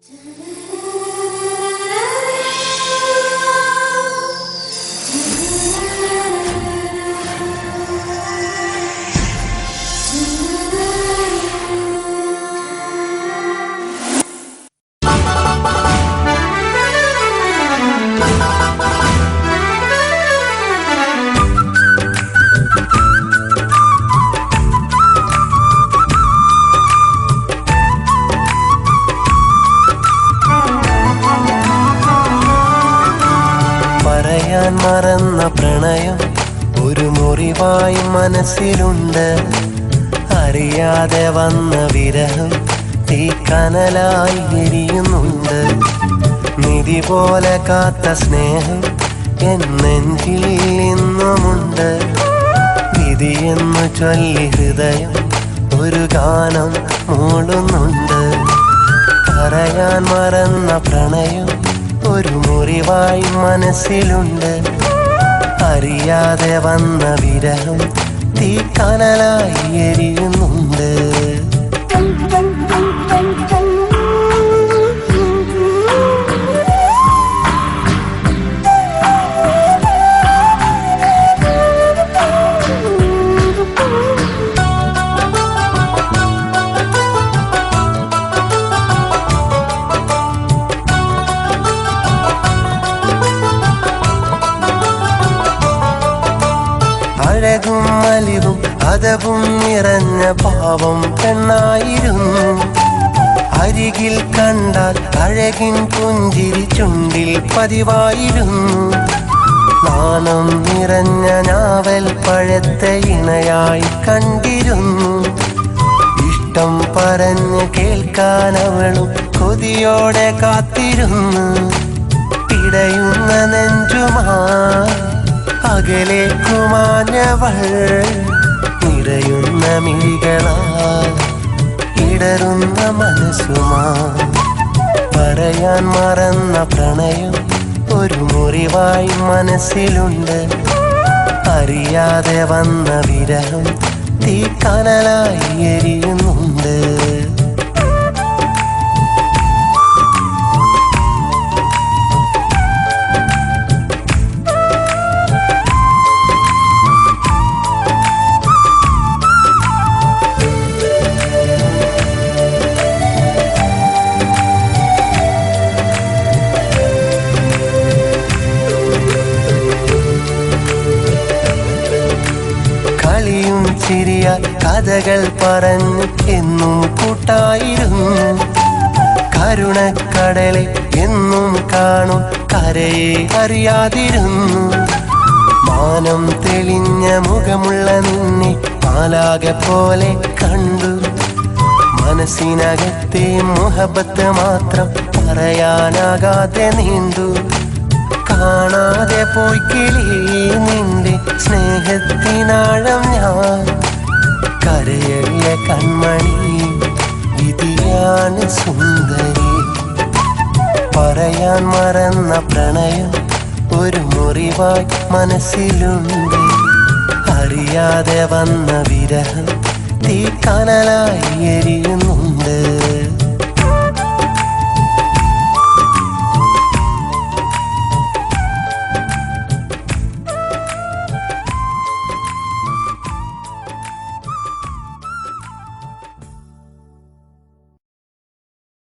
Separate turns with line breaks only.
പറയാൻ മറന്ന പ്രണയം ഒരു മുറിവായി മനസ്സിലുണ്ട്. അറിയാതെ വന്ന വിരഹം തീക്കനലായി എരിയുന്നുണ്ട്. നിധി പോലെ കാത്ത സ്നേഹം എൻ നെഞ്ചിൽ ഇന്നുമുണ്ട്. വിധിയെന്നു ചൊല്ലി ഹൃദയം ഒരു ഗാനം മൂളുന്നുണ്ട്. പറയാൻ മറന്ന പ്രണയം ഒരു മുറിവായി മനസ്സിലുണ്ട്. അറിയാതെ വന്ന വിരഹം തീക്കനലായി എരിയുന്നുണ്ട്. അഴകും അലിവും അതവും നിറഞ്ഞ പാവം പെണ്ണായിരുന്നു. അരികിൽ കണ്ടാൽ അഴകിൻ പുഞ്ചിരി ചുണ്ടിൽ പതിവായിരുന്നു. നാണം നിറഞ്ഞ ഞാവൽ പഴത്തെ ഇണയായി കണ്ടിരുന്നു. ഇഷ്ടം പറഞ്ഞ് കേൾക്കാൻ അവളും കൊതിയോടെ കാത്തിരുന്നു. ഇടയുന്ന നെഞ്ചുമായി അകലേക്കുമാഞ്ഞവൾ നിറയുന്ന മിഴികളാൽ ഇടറുന്ന മനസ്സുമാ. പറയാൻ മറന്ന പ്രണയം ഒരു മുറിവായി മനസ്സിലുണ്ട്. അറിയാതെ വന്ന വിരഹം തീക്കനലായി എരിയുന്നുണ്ട്. കളിയും ചിരിയാൽ കഥകൾ പറഞ്ഞ് എന്നും കൂട്ടായിരുന്നു. കരുണക്കടലെ എന്നും കാണും കരയെ അറിയാതിരുന്നു. മാനം തെളിഞ്ഞ മുഖമുള്ള നിന്നെ മാലാകെ പോലെ കണ്ടു. മനസ്സിനകത്തെ മുഹബത്ത് മാത്രം പറയാനാകാതെ നീണ്ടു. കാണാതെ പോയി കിളി നിന്റെ സ്നേഹത്തിനാഴം ഞാൻ. കരയല്ല കൺമണി വിധിയാണ് സുന്ദരി. പറയാൻ മറന്ന പ്രണയം ഒരു മുറിവായി മനസ്സിലുണ്ട്. അറിയാതെ വന്ന വിരഹം തീക്കനലായി എരിയുന്നുണ്ട്.